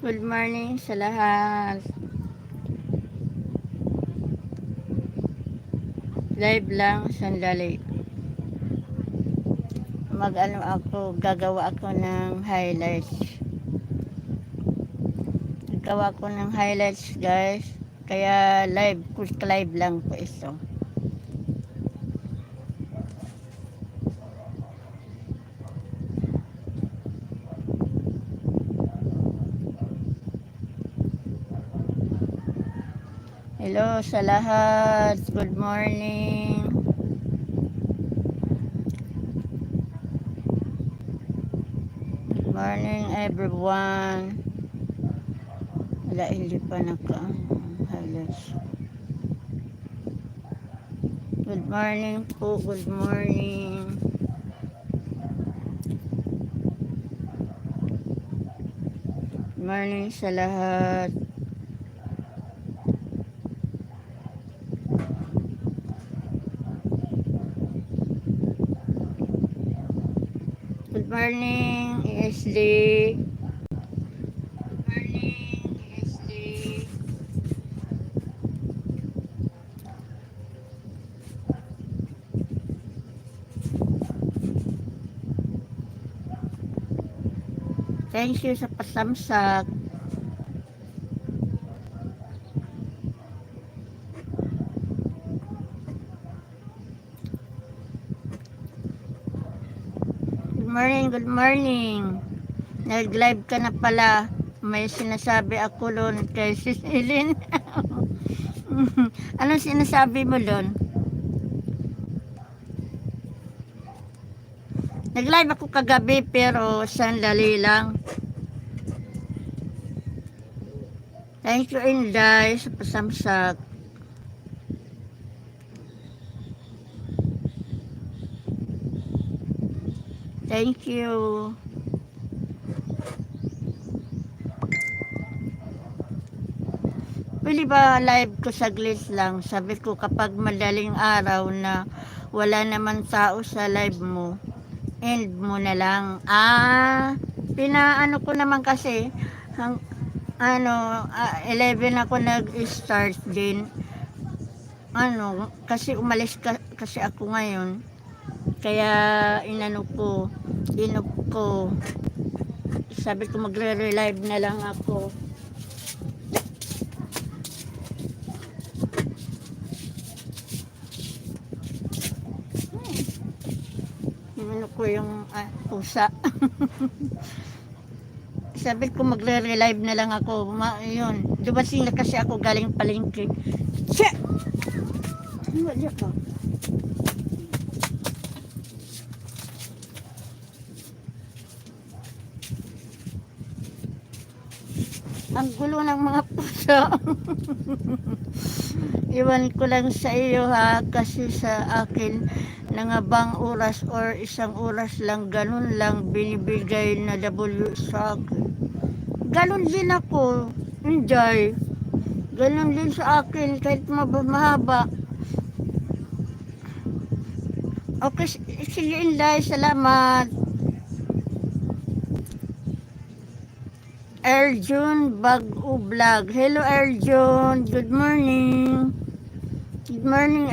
Good morning sa lahat. Live lang, sandali. Gagawa ako ng highlights. Gagawa ko ng highlights, guys. Kaya quick live lang po ito. Hello sa lahat. Good morning. Good morning everyone. Wala, hindi pa highlights. Good morning po. Good morning. Good morning sa lahat. Good morning, ESD. Good morning, ESD. Thank you sa pasamsak. Good morning, good morning. Nag-live ka na pala. May sinasabi ako doon kay Sis Eileen. Anong sinasabi mo doon? Nag-live ako kagabi pero sandali lang. Thank you, Inday, sa pasamsak. Thank you. Pwede ba live ko saglit lang? Sabi ko kapag madaling araw na wala naman tao sa live mo, end mo na lang. Pinaano ko naman kasi, 11 ako nag-start din. Kasi umalis kasi ako ngayon. Kaya inop ko. Sabi ko magre-relive na lang ako. Ko yung pusa. Sabi ko magre-relive na lang ako. Yun. Dumating na kasi ako galing palengke. Siya! Wala ka. Ang gulo ng mga pusa. Iwan ko lang sa iyo ha, kasi sa akin nangabang oras or isang oras lang, ganun lang binibigay na W sa akin. Ganun din ako, enjoy. Ganun din sa akin kahit mahaba. Okay, sige Inday, salamat. Erjun Bago Vlog. Hello Erjun, good morning. Good morning,